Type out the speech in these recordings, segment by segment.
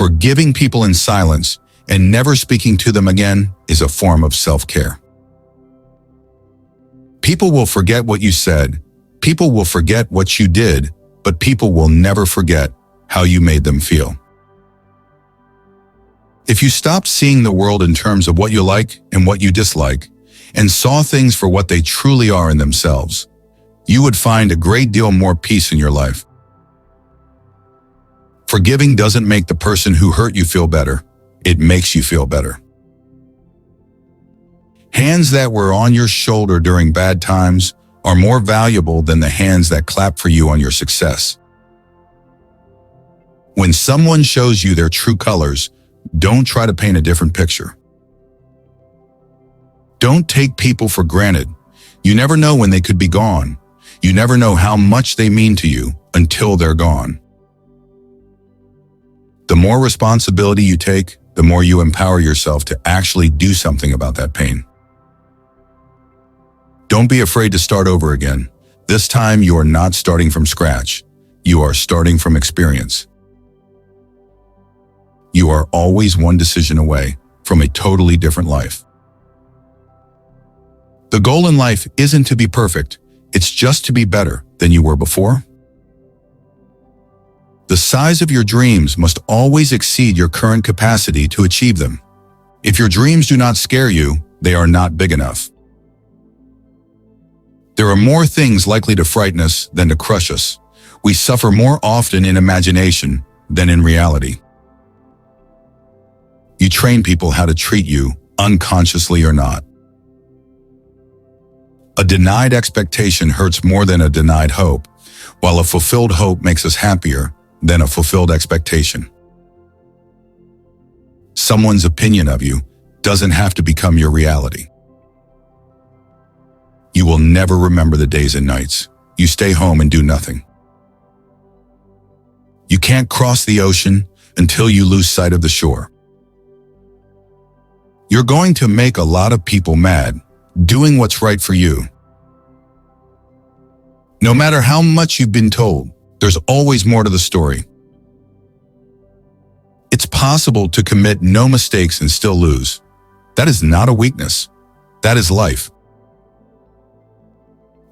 Forgiving people in silence and never speaking to them again is a form of self-care. People will forget what you said, people will forget what you did, but people will never forget how you made them feel. If you stopped seeing the world in terms of what you like and what you dislike, and saw things for what they truly are in themselves, you would find a great deal more peace in your life. Forgiving doesn't make the person who hurt you feel better, it makes you feel better. Hands that were on your shoulder during bad times are more valuable than the hands that clap for you on your success. When someone shows you their true colors, don't try to paint a different picture. Don't take people for granted. You never know when they could be gone. You never know how much they mean to you until they're gone. The more responsibility you take, the more you empower yourself to actually do something about that pain. Don't be afraid to start over again. This time you are not starting from scratch. You are starting from experience. You are always one decision away from a totally different life. The goal in life isn't to be perfect, it's just to be better than you were before. The size of your dreams must always exceed your current capacity to achieve them. If your dreams do not scare you, they are not big enough. There are more things likely to frighten us than to crush us. We suffer more often in imagination than in reality. You train people how to treat you, unconsciously or not. A denied expectation hurts more than a denied hope, while a fulfilled hope makes us happier than a fulfilled expectation. Someone's opinion of you doesn't have to become your reality. You will never remember the days and nights you stay home and do nothing. You can't cross the ocean until you lose sight of the shore. You're going to make a lot of people mad doing what's right for you. No matter how much you've been told, there's always more to the story. It's possible to commit no mistakes and still lose. That is not a weakness. That is life.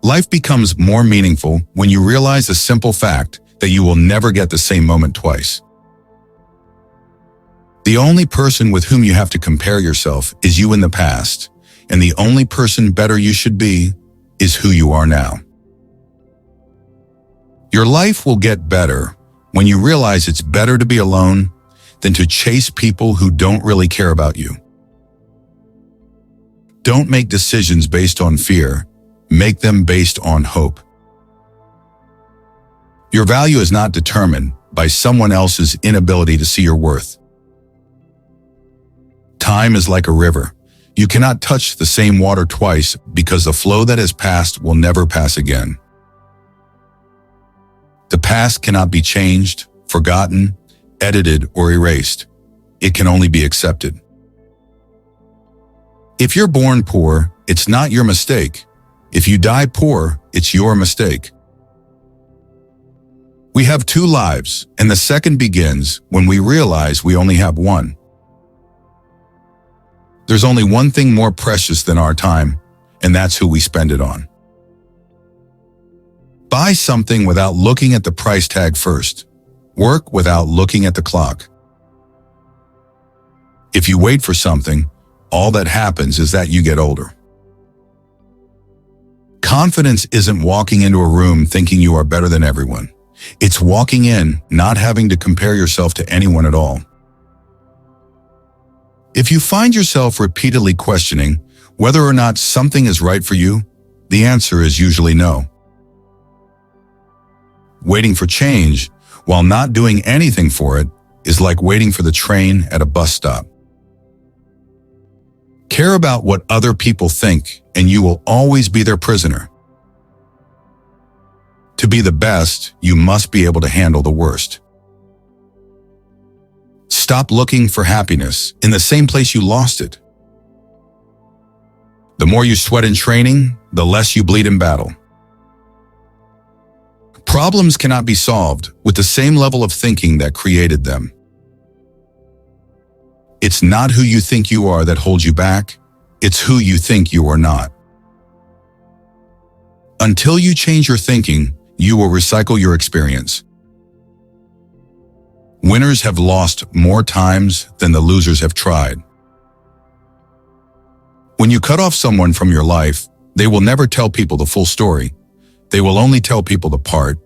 Life becomes more meaningful when you realize the simple fact that you will never get the same moment twice. The only person with whom you have to compare yourself is you in the past, and the only person better you should be is who you are now. Your life will get better when you realize it's better to be alone than to chase people who don't really care about you. Don't make decisions based on fear. Make them based on hope. Your value is not determined by someone else's inability to see your worth. Time is like a river. You cannot touch the same water twice because the flow that has passed will never pass again. The past cannot be changed, forgotten, edited, or erased. It can only be accepted. If you're born poor, it's not your mistake. If you die poor, it's your mistake. We have two lives, and the second begins when we realize we only have one. There's only one thing more precious than our time, and that's who we spend it on. Buy something without looking at the price tag first. Work without looking at the clock. If you wait for something, all that happens is that you get older. Confidence isn't walking into a room thinking you are better than everyone. It's walking in, not having to compare yourself to anyone at all. If you find yourself repeatedly questioning whether or not something is right for you, the answer is usually no. Waiting for change while not doing anything for it is like waiting for the train at a bus stop. Care about what other people think, and you will always be their prisoner. To be the best, you must be able to handle the worst. Stop looking for happiness in the same place you lost it. The more you sweat in training, the less you bleed in battle. Problems cannot be solved with the same level of thinking that created them. It's not who you think you are that holds you back. It's who you think you are not. Until you change your thinking, you will recycle your experience. Winners have lost more times than the losers have tried. When you cut off someone from your life, they will never tell people the full story. They will only tell people the part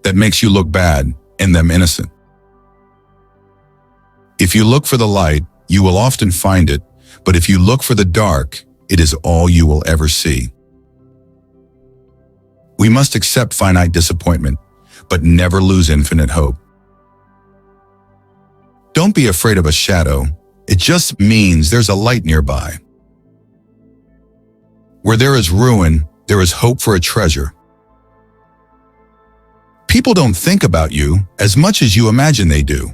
that makes you look bad and them innocent. If you look for the light, you will often find it, but if you look for the dark, it is all you will ever see. We must accept finite disappointment, but never lose infinite hope. Don't be afraid of a shadow. It just means there's a light nearby. Where there is ruin, there is hope for a treasure. People don't think about you as much as you imagine they do.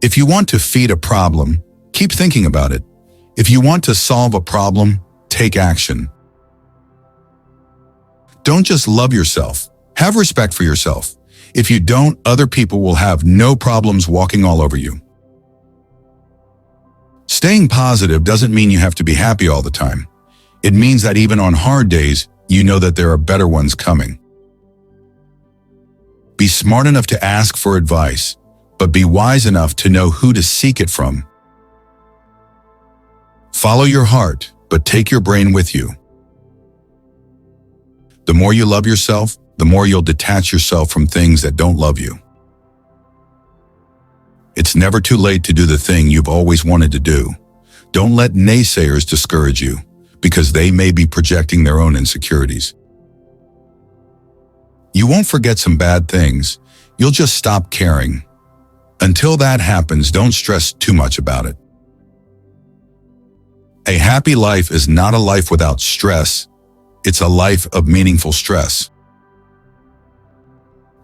If you want to feed a problem, keep thinking about it. If you want to solve a problem, take action. Don't just love yourself. Have respect for yourself. If you don't, other people will have no problems walking all over you. Staying positive doesn't mean you have to be happy all the time. It means that even on hard days, you know that there are better ones coming. Be smart enough to ask for advice, but be wise enough to know who to seek it from. Follow your heart, but take your brain with you. The more you love yourself, the more you'll detach yourself from things that don't love you. It's never too late to do the thing you've always wanted to do. Don't let naysayers discourage you, because they may be projecting their own insecurities. You won't forget some bad things. You'll just stop caring. Until that happens, don't stress too much about it. A happy life is not a life without stress. It's a life of meaningful stress.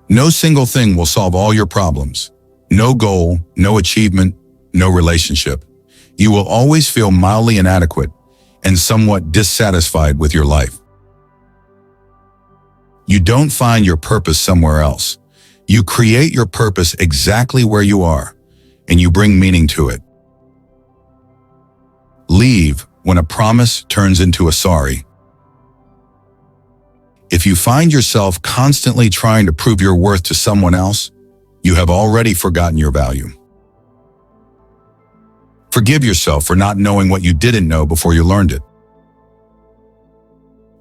No single thing will solve all your problems. No goal, no achievement, no relationship. You will always feel mildly inadequate and somewhat dissatisfied with your life. You don't find your purpose somewhere else. You create your purpose exactly where you are, and you bring meaning to it. Leave when a promise turns into a sorry. If you find yourself constantly trying to prove your worth to someone else, you have already forgotten your value. Forgive yourself for not knowing what you didn't know before you learned it.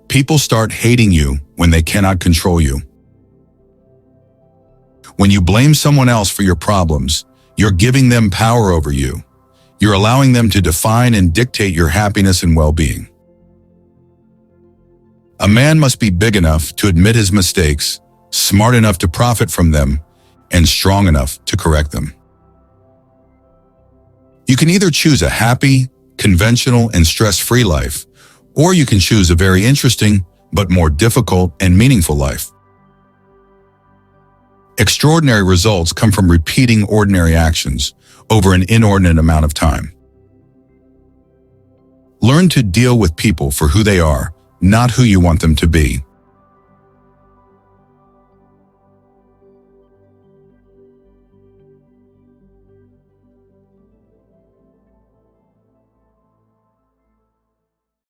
People start hating you when they cannot control you. When you blame someone else for your problems, you're giving them power over you. You're allowing them to define and dictate your happiness and well-being. A man must be big enough to admit his mistakes, smart enough to profit from them, and strong enough to correct them. You can either choose a happy, conventional, and stress-free life, or you can choose a very interesting, but more difficult and meaningful life. Extraordinary results come from repeating ordinary actions over an inordinate amount of time. Learn to deal with people for who they are, not who you want them to be.